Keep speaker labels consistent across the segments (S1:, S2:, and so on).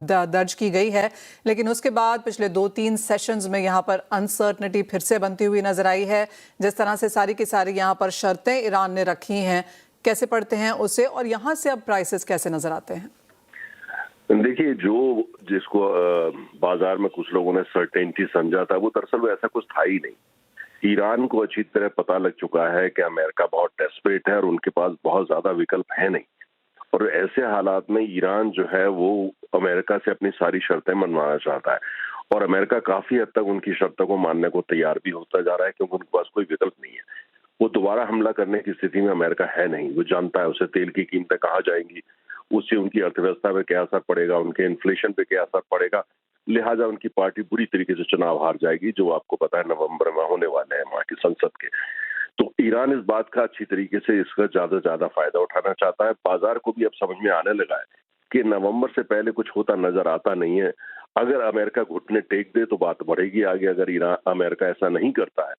S1: दर्ज की गई है, लेकिन उसके बाद पिछले 2-3 सेशंस में यहाँ पर अनसर्टनिटी फिर से बनती हुई नजर आई है। जिस तरह से सारी की सारी यहाँ पर शर्तें ईरान ने रखी हैं, कैसे पढ़ते हैं उसे, और यहाँ से अब प्राइसेस कैसे नजर आते हैं?
S2: देखिए, जो जिसको बाजार में कुछ लोगों ने सर्टेनिटी समझा था, वो दरअसल वो ऐसा कुछ था ही नहीं। ईरान को अच्छी तरह पता लग चुका है कि अमेरिका बहुत डेस्परेट है और उनके पास बहुत ज्यादा विकल्प है नहीं। और ऐसे हालात में ईरान जो है वो अमेरिका से अपनी सारी शर्तें मनवाना चाहता है, और अमेरिका काफी हद तक उनकी शर्तों को मानने को तैयार भी होता जा रहा है, क्योंकि उनके पास कोई विकल्प नहीं है। वो दोबारा हमला करने की स्थिति में अमेरिका है नहीं। वो जानता है उसे तेल की कीमतें कहाँ जाएंगी, उससे उनकी अर्थव्यवस्था पे क्या असर पड़ेगा, उनके इन्फ्लेशन पे क्या असर पड़ेगा। लिहाजा उनकी पार्टी बुरी तरीके से चुनाव हार जाएगी, जो आपको पता है नवंबर में होने वाले हैं वहां की संसद के। तो ईरान इस बात का अच्छी तरीके से इसका ज्यादा से ज्यादा फायदा उठाना चाहता है। बाजार को भी अब समझ में आने लगा है कि नवंबर से पहले कुछ होता नजर आता नहीं है। अगर अमेरिका घुटने टेक दे तो बात बढ़ेगी आगे, अगर ईरान अमेरिका ऐसा नहीं करता है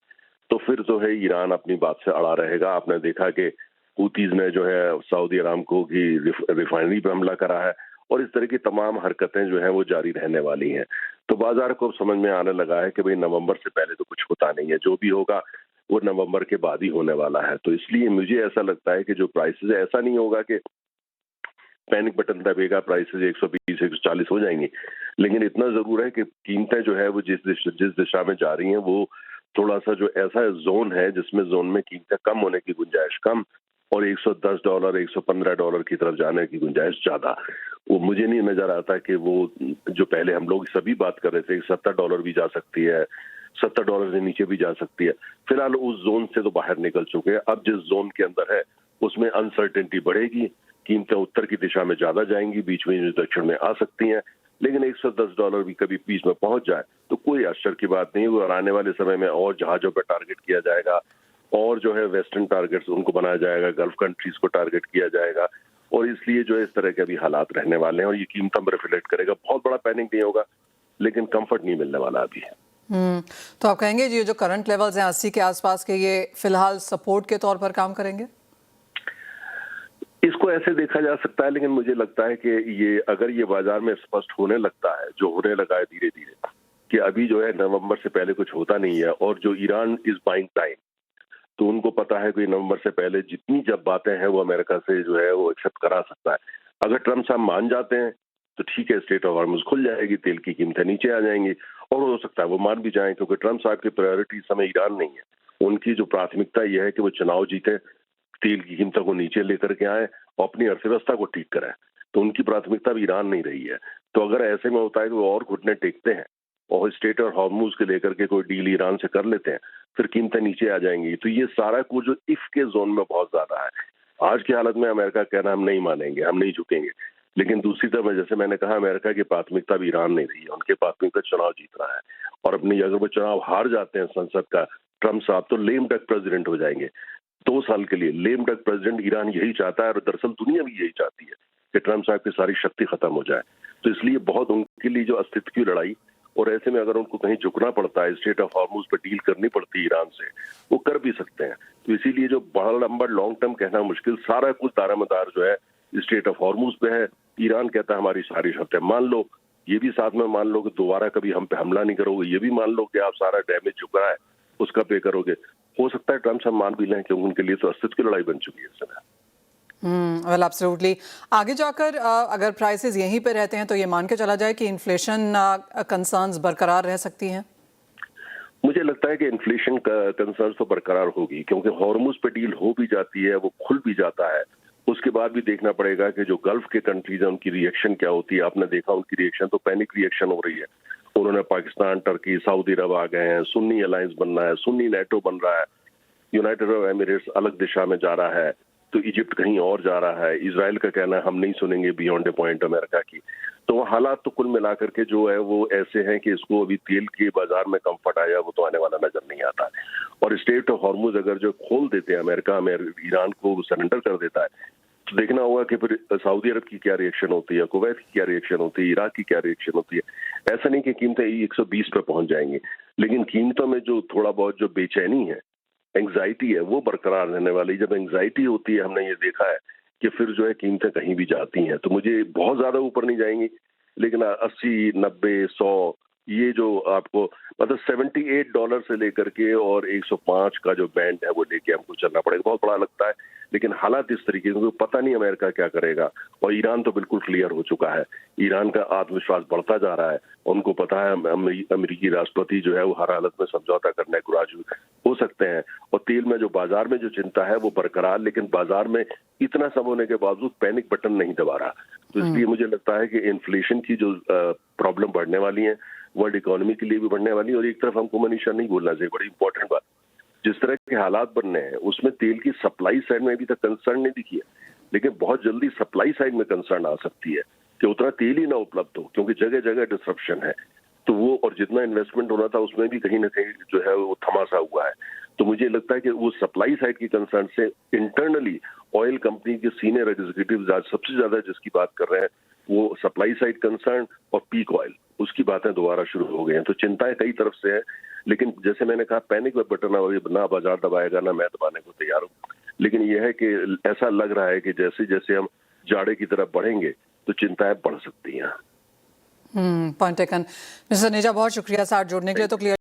S2: तो फिर जो है ईरान अपनी बात से अड़ा रहेगा। आपने देखा कि हूतीज ने जो है सऊदी अरामको की रिफाइनरी पे हमला करा है, और इस तरह की तमाम हरकतें जो है वो जारी रहने वाली हैं। तो बाजार को समझ में आने लगा है कि भाई नवंबर से पहले तो कुछ होता नहीं है, जो भी होगा वो नवंबर के बाद ही होने वाला है। तो इसलिए मुझे ऐसा लगता है कि जो प्राइसेस है, ऐसा नहीं होगा कि पैनिक बटन दबेगा, प्राइसेस 120 140 हो जाएंगी, लेकिन इतना जरूर है कि कीमतें जो है वो जिस दिशा में जा रही हैं, वो थोड़ा सा जो ऐसा जोन है जिसमें जोन में कीमतें कम होने की गुंजाइश कम, और $110 $115 की तरफ जाने की गुंजाइश ज्यादा। वो मुझे नहीं नजर आता कि वो जो पहले हम लोग सभी बात कर रहे थे $70 भी जा सकती है, $70 से नीचे भी जा सकती है। फिलहाल उस जोन से तो बाहर निकल चुके हैं। अब जिस जोन के अंदर है उसमें अनसर्टेनिटी बढ़ेगी, कीमतें उत्तर की दिशा में ज्यादा जाएंगी, बीच में दक्षिण में आ सकती हैं, लेकिन $110 भी कभी बीच में पहुंच जाए तो कोई आश्चर्य की बात नहीं है। वो आने वाले समय में और जहाजों पर टारगेट किया जाएगा, और जो है वेस्टर्न टारगेट्स उनको बनाया जाएगा, गल्फ कंट्रीज को टारगेट किया जाएगा, और इसलिए जो है इस तरह के अभी हालात रहने वाले हैं, और ये कीमतों में रिफ्लेक्ट करेगा। बहुत बड़ा पैनिक नहीं होगा, लेकिन कंफर्ट नहीं मिलने वाला अभी।
S1: तो आप कहेंगे ये जो करंट लेवल्स हैं 80 के आसपास के, ये फिलहाल सपोर्ट के तौर पर काम करेंगे?
S2: इसको ऐसे देखा जा सकता है, लेकिन मुझे लगता है कि ये अगर ये बाजार में स्पष्ट होने लगता है, जो होने लगा है धीरे धीरे, कि अभी जो है नवंबर से पहले कुछ होता नहीं है, और जो ईरान इज बाइंग टाइम, तो उनको पता है कि नवंबर से पहले जितनी जब बातें हैं वो अमेरिका से जो है वो एक्सेप्ट करा सकता है। अगर ट्रम्प साहब मान जाते हैं तो ठीक है, स्टेट ऑफ हार्मस खुल जाएगी, तेल की कीमतें नीचे आ जाएंगी, और हो सकता है वो मान भी जाएं, क्योंकि ट्रम्प साहब की प्रायोरिटी इस समय ईरान नहीं है। उनकी जो प्राथमिकता यह है कि वो चुनाव जीते, तेल की कीमतों को नीचे लेकर के आए और अपनी अर्थव्यवस्था को ठीक करें। तो उनकी प्राथमिकता भी ईरान नहीं रही है। तो अगर ऐसे में होता है कि वो और घुटने टेकते हैं और स्टेट और हार्मूज के लेकर के कोई डील ईरान से कर लेते हैं, फिर कीमतें नीचे आ जाएंगी। तो ये सारा कुछ जो इफ के जोन में बहुत ज्यादा है। आज की हालत में अमेरिका कहना हम नहीं मानेंगे, हम नहीं झुकेंगे, लेकिन दूसरी तरफ जैसे मैंने कहा, अमेरिका की प्राथमिकता भी ईरान नहीं रही है। उनकी प्राथमिकता चुनाव जीतना है, और अपनी अगर वो चुनाव हार जाते हैं संसद का, ट्रम्प साहब तो लेम डक प्रेसिडेंट हो जाएंगे 2 साल के लिए। लेम डक प्रेसिडेंट ईरान यही चाहता है, और दरअसल दुनिया भी यही चाहती है कि ट्रम्प साहब की सारी शक्ति खत्म हो जाए। तो इसलिए बहुत उनके लिए जो अस्तित्व की लड़ाई, और ऐसे में अगर उनको कहीं झुकना पड़ता है, स्टेट ऑफ हार्मूज पर डील करनी पड़ती है ईरान से, वो कर भी सकते हैं। तो इसीलिए जो बड़ा लंबा लॉन्ग टर्म कहना मुश्किल, सारा कुछ दारोमदार जो है स्टेट ऑफ हार्मूज पे है। ईरान कहता है हमारी सारी शर्तें मान लो, ये भी साथ में मान लो कि दोबारा कभी हम पे हमला नहीं करोगे, ये भी मान लो कि आप सारा डैमेज जो करा है उसका पे करोगे। हो सकता है ट्रम्प साहब मान भी लें, क्योंकि उनके लिए तो अस्तित्व की लड़ाई बन चुकी है इस समय।
S1: Well absolutely. आगे जाकर अगर प्राइसेस यहीं पे रहते हैं तो ये मान के चला जाए कि इन्फ्लेशन कंसर्न्स बरकरार रह सकती हैं?
S2: मुझे लगता है कि इन्फ्लेशन का कंसर्न तो बरकरार होगी, क्योंकि हॉर्मुज पे डील हो भी जाती है, वो खुल भी जाता है। उसके बाद भी देखना पड़ेगा कि जो गल्फ के कंट्रीज हैं उनकी रिएक्शन क्या होती है। आपने देखा उनकी रिएक्शन तो पैनिक रिएक्शन हो रही है। उन्होंने पाकिस्तान, टर्की, सऊदी अरब आ गए हैं, सुन्नी अलायंस बन रहा है, सुन्नी नेटो बन रहा है, यूनाइटेड अरब एमिरेट्स अलग दिशा में जा रहा है, तो इजिप्ट कहीं और जा रहा है। इजराइल का कहना है हम नहीं सुनेंगे बियॉन्ड ए पॉइंट अमेरिका की। तो हालात तो कुल मिलाकर के जो है वो ऐसे हैं कि इसको अभी तेल के बाजार में कंफर्ट आया वो तो आने वाला नजर नहीं आता है। और स्टेट ऑफ हॉर्मुज अगर जो खोल देते हैं अमेरिका में, ईरान को सरेंडर कर देता है, तो देखना होगा कि फिर सऊदी अरब की क्या रिएक्शन होती है, कुवैत की क्या रिएक्शन होती है, इराक की क्या रिएक्शन होती है। ऐसा नहीं कि कीमतें 120 पे पहुंच जाएंगी, लेकिन कीमतों में जो थोड़ा बहुत जो बेचैनी है, एंग्जाइटी है, वो बरकरार रहने वाली। जब एंग्जाइटी होती है, हमने ये देखा है कि फिर जो है कीमतें कहीं भी जाती हैं। तो मुझे बहुत ज्यादा ऊपर नहीं जाएंगी, लेकिन 80, 90, 100 ये जो आपको मतलब $78 से लेकर के और 105 का जो बैंड है वो लेके हमको चलना पड़ेगा। बहुत बड़ा लगता है, लेकिन हालात इस तरीके के, क्योंकि पता नहीं अमेरिका क्या करेगा। और ईरान तो बिल्कुल क्लियर हो चुका है, ईरान का आत्मविश्वास बढ़ता जा रहा है। उनको पता है अमेरिकी राष्ट्रपति जो है वो हर हालत में समझौता करने को राजी हो सकते हैं। और तेल में जो बाजार में जो चिंता है वो बरकरार, लेकिन बाजार में इतना सब होने के बावजूद पैनिक बटन नहीं दबा रहा। तो इसलिए मुझे लगता है कि इन्फ्लेशन की जो प्रॉब्लम बढ़ने वाली है, वर्ल्ड इकोनॉमी के लिए भी बढ़ने वाली है। और एक तरफ हमको मनीषा नहीं बोलना चाहिए, बड़ी इंपॉर्टेंट बात, जिस तरह के हालात बनने हैं उसमें तेल की सप्लाई साइड में अभी तक कंसर्न नहीं दिखी है, लेकिन बहुत जल्दी सप्लाई साइड में कंसर्न आ सकती है कि उतना तेल ही ना उपलब्ध हो, क्योंकि जगह जगह डिसरप्शन है। तो वो, और जितना इन्वेस्टमेंट होना था उसमें भी कहीं ना कहीं जो है वो थमासा हुआ है। तो मुझे लगता है कि वो सप्लाई साइड की कंसर्न से इंटरनली ऑयल कंपनी के सीनियर एग्जीक्यूटिव आज सबसे ज्यादा जिसकी बात कर रहे हैं वो सप्लाई साइड कंसर्न और पीक ऑयल, उसकी बातें दोबारा शुरू हो गई हैं। तो चिंताएं कई तरफ से है, लेकिन जैसे मैंने कहा पैनिक बटन ना बाजार दबाएगा ना मैं दबाने को तैयार हूँ। लेकिन यह है कि ऐसा लग रहा है कि जैसे जैसे हम जाड़े की तरफ बढ़ेंगे तो चिंताएं बढ़ सकती हैं।
S1: Point taken. मिस्टर सनेजा, बहुत शुक्रिया साथ जुड़ने के लिए। तो क्लियर